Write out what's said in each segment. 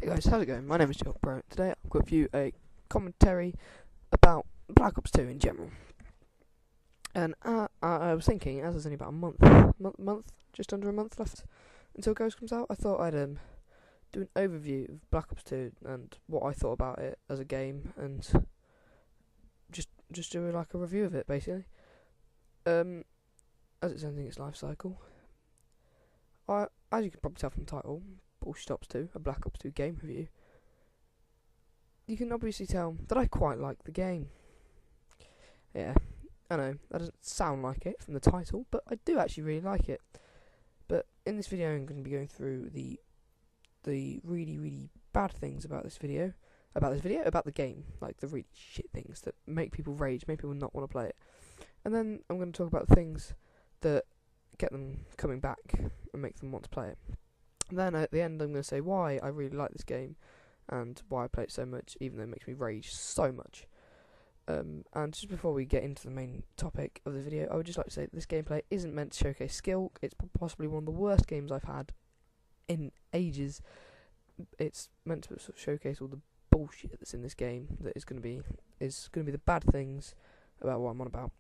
Hey guys, how's it going? My name is Joe Bro. Today I've got for you a commentary about Black Ops 2 in general. And I was thinking, as there's only about just under a month left until Ghost comes out, I thought I'd do an overview of Black Ops 2 and what I thought about it as a game, and just do like a review of it basically. As it's ending its life cycle, as you can probably tell from the title, Bullshit Ops 2, a Black Ops 2 game review, you can obviously tell that I quite like the game. Yeah, I know, that doesn't sound like it from the title, but I do actually really like it. But in this video I'm going to be going through the really, really bad things about the game, like the really shit things that make people rage, make people not want to play it. And then I'm going to talk about the things that get them coming back and make them want to play it. And then at the end I'm going to say why I really like this game and why I play it so much, even though it makes me rage so much. And just before we get into the main topic of the video, I would just like to say that this gameplay isn't meant to showcase skill. It's possibly one of the worst games I've had in ages. It's meant to sort of showcase all the bullshit that's in this game that is going to be the bad things about what I'm on about.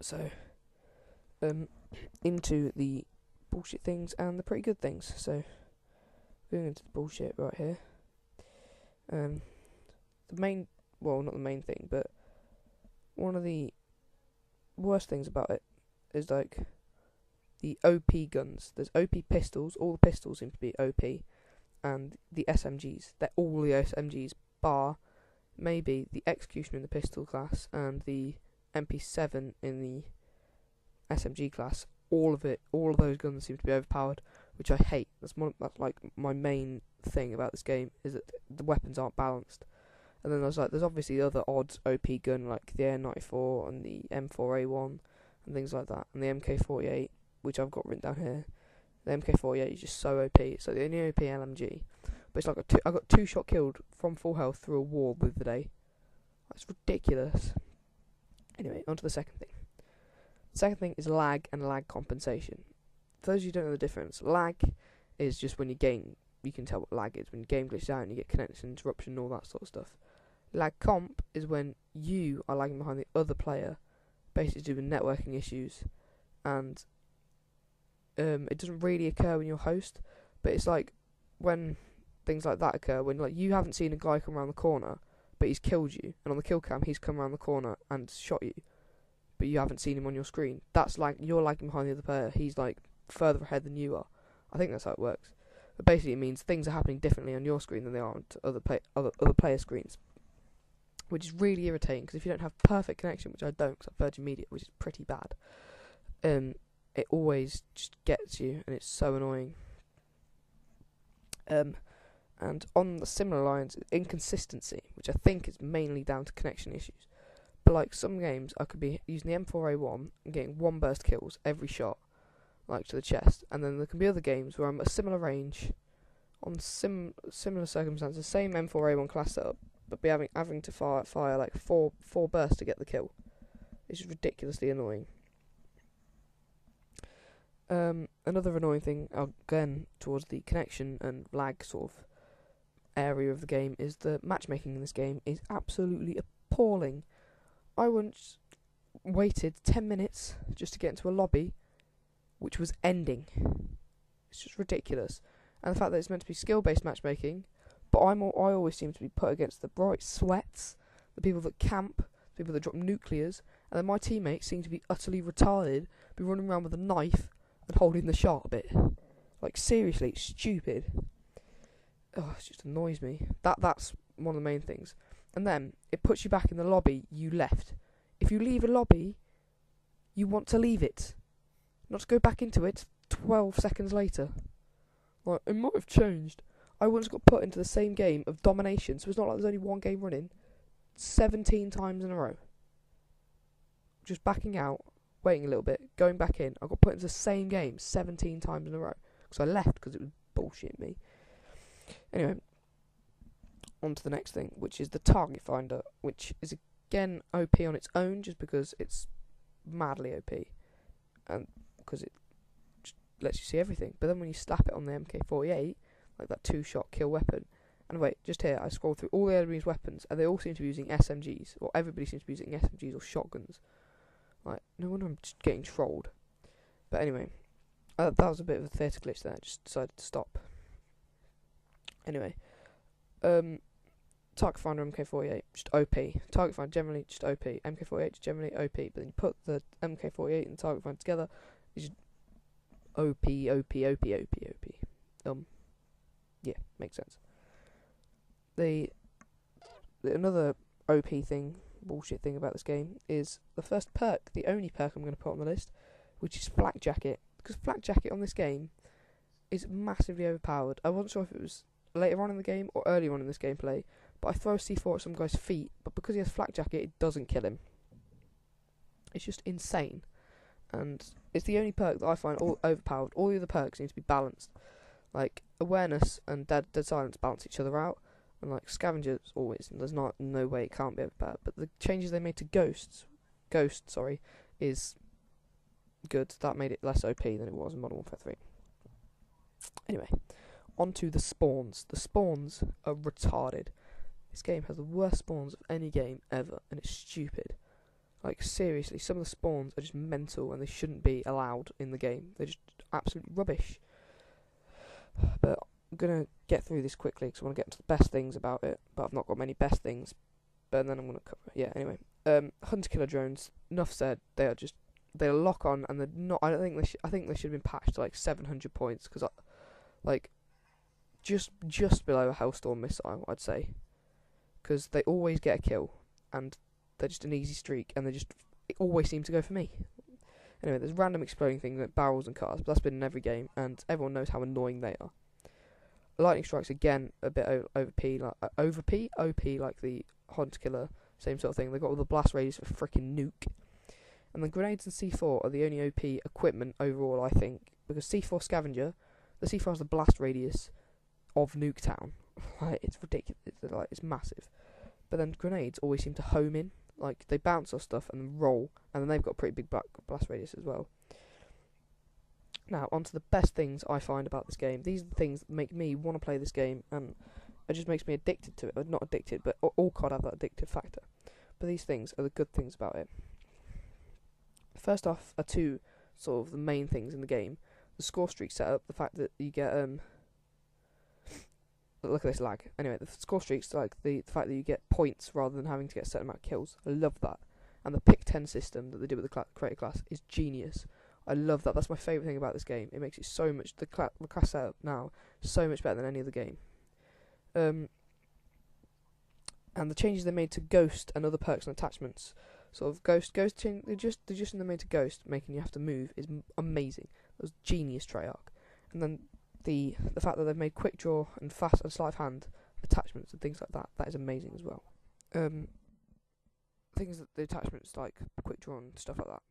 So, into the bullshit things and the pretty good things. So, going into the bullshit right here. Not the main thing, but one of the worst things about it is like the OP guns. There's OP pistols. All the pistols seem to be OP, and the SMGs. They're all the SMGs, bar maybe the Executioner in the pistol class and the MP7 in the SMG class. All of those guns seem to be overpowered, which I hate. That's like my main thing about this game, is that the weapons aren't balanced. And then there's obviously the other odds OP gun like the AR-94 and the M4A1 and things like that, and the MK48, which I've got written down here. The MK48 is just so OP. It's like the only OP LMG, but it's like I got 2-shot killed from full health through a wall the other day. That's ridiculous. Anyway, on to the second thing. The second thing is lag and lag compensation. For those of you who don't know the difference, lag is just when you can tell what lag is, when your game glitches out and you get connection interruption and all that sort of stuff. Lag comp is when you are lagging behind the other player, basically due to networking issues, and it doesn't really occur when you're host, but it's like when things like that occur, when like you haven't seen a guy come around the corner, but he's killed you, and on the kill cam he's come around the corner and shot you, but you haven't seen him on your screen. That's like you're lagging behind the other player. He's like further ahead than you are. I think that's how it works. But basically, it means things are happening differently on your screen than they are on other player screens, which is really irritating. Because if you don't have perfect connection, which I don't, because I have Virgin Media, which is pretty bad, it always just gets you, and it's so annoying. And on the similar lines, inconsistency, which I think is mainly down to connection issues. But like some games, I could be using the M4A1 and getting one burst kills every shot, like to the chest, and then there can be other games where I'm at a similar range, on similar circumstances, same M4A1 class setup, but be having to fire like four bursts to get the kill. It's just ridiculously annoying. Another annoying thing, again towards the connection and lag sort of area of the game, is the matchmaking in this game is absolutely appalling. I once waited 10 minutes just to get into a lobby which was ending. It's just ridiculous. And the fact that it's meant to be skill-based matchmaking, but I always seem to be put against the bright sweats, the people that camp, the people that drop nuclears, and then my teammates seem to be utterly retarded, be running around with a knife and holding the shot bit. Like seriously, it's stupid. Oh, it just annoys me. That's one of the main things. And then it puts you back in the lobby you left. If you leave a lobby, you want to leave it, not to go back into it 12 seconds later. Like, it might have changed. I once got put into the same game of domination, so it's not like there's only one game running, 17 times in a row. Just backing out, waiting a little bit, going back in. I got put into the same game 17 times in a row, because I left because it was bullshit me. Anyway, on to the next thing, which is the target finder, which is again OP on its own, just because it's madly OP, and because it just lets you see everything. But then when you slap it on the MK48, like that 2-shot kill weapon. And wait, just here, I scrolled through all the enemies' weapons, and they all seem to be using SMGs, or everybody seems to be using SMGs or shotguns. Like, no wonder I'm just getting trolled. But anyway, that was a bit of a theatre glitch there. I just decided to stop. Anyway, Target Finder MK48, just OP. Target Finder generally just OP. MK48 just generally OP. But then you put the MK48 and the Target Finder together, it's just OP. Yeah, makes sense. Another OP thing, bullshit thing about this game is the first perk, the only perk I'm going to put on the list, which is Flak Jacket. Because Flak Jacket on this game is massively overpowered. I wasn't sure if it was later on in the game or earlier on in this gameplay, but I throw a C4 at some guy's feet, but because he has Flak Jacket, it doesn't kill him. It's just insane. And it's the only perk that I find all overpowered. All the other perks need to be balanced. Like, Awareness and Dead Silence balance each other out. And like Scavengers always, there's no way it can't be overpowered. But the changes they made to Ghost, is good. That made it less OP than it was in Modern Warfare 3. Anyway, on to the spawns. The spawns are retarded. This game has the worst spawns of any game ever, and it's stupid. Like, seriously, some of the spawns are just mental, and they shouldn't be allowed in the game. They're just absolutely rubbish. But I'm going to get through this quickly because I want to get to the best things about it, but I've not got many best things. But then I'm going to cover it. Yeah, anyway. Hunter-killer drones, enough said, they lock on, and they're not, I think they should have been patched to like 700 points, because like, just below a Hellstorm missile, I'd say. Because they always get a kill, and they're just an easy streak, and it always seem to go for me. Anyway, there's random exploding things like barrels and cars, but that's been in every game, and everyone knows how annoying they are. Lightning strikes, again, a bit OP, like the Hunter Killer, same sort of thing. They've got all the blast radius for freaking nuke. And then grenades and C4 are the only OP equipment overall, I think, because C4 Scavenger, the C4 has the blast radius of Nuketown. Like, it's ridiculous. It's massive. But then grenades always seem to home in. Like, they bounce off stuff and roll, and then they've got a pretty big blast radius as well. Now, on to the best things I find about this game. These are the things that make me want to play this game, and it just makes me addicted to it. Not addicted, but all COD have that addictive factor. But these things are the good things about it. First off are two sort of the main things in the game. The score streak setup, the fact that you get look at this lag. Anyway, the score streaks, like the fact that you get points rather than having to get a certain amount of kills. I love that. And the pick 10 system that they did with the creator class is genius. I love that. That's my favourite thing about this game. It makes it so much, the class setup now, so much better than any other game. And the changes they made to Ghost and other perks and attachments, sort of Ghost change, the addition they made to Ghost, making you have to move, is amazing. That was genius, Treyarch. And then the fact that they've made quick draw and fast and sleight of hand attachments and things like that is amazing as well. Things that the attachments like quick draw and stuff like that.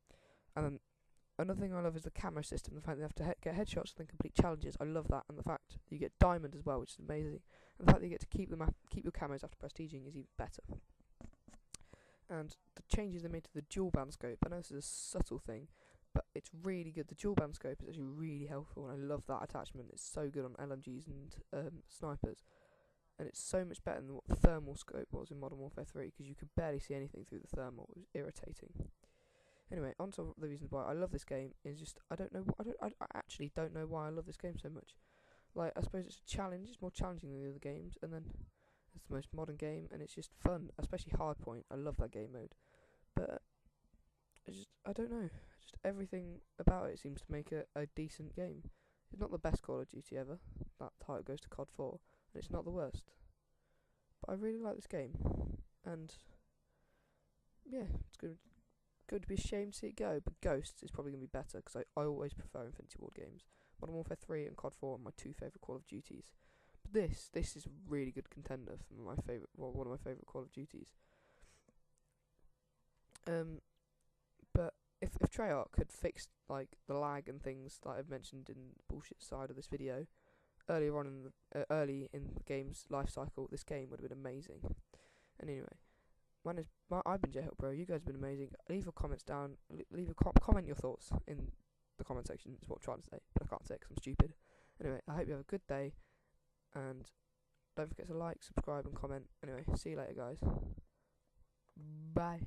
And then another thing I love is the camera system. The fact that they have to get headshots and then complete challenges. I love that, and the fact that you get diamond as well, which is amazing. And the fact that you get to keep your camos after prestiging is even better. And the changes they made to the dual band scope. I know this is a subtle thing, but it's really good. The dual band scope is actually really helpful, and I love that attachment. It's so good on LMGs and snipers, and it's so much better than what the thermal scope was in Modern Warfare 3, because you could barely see anything through the thermal. It was irritating. Anyway, on to the reasons why I love this game is just I actually don't know why I love this game so much. Like, I suppose it's a challenge. It's more challenging than the other games, and then it's the most modern game, and it's just fun, especially Hardpoint. I love that game mode, but I don't know. Just everything about it seems to make it a decent game. It's not the best Call of Duty ever. That title goes to COD 4, and it's not the worst. But I really like this game, and yeah, it's good to be ashamed to see it go. But Ghosts is probably going to be better, because I always prefer Infinity Ward games. Modern Warfare 3 and COD 4 are my two favourite Call of Duties. But this is a really good contender for one of my favourite Call of Duties. But if Treyarch had fixed like the lag and things that I've mentioned in the bullshit side of this video earlier on in early in the game's life cycle, this game would have been amazing. And anyway, I've been JHiltBro. You guys have been amazing. Leave your comments down. Leave a comment your thoughts in the comment section. Is what I'm trying to say, but I can't say it because I'm stupid. Anyway, I hope you have a good day. and don't forget to like, subscribe, and comment. Anyway, see you later, guys. Bye.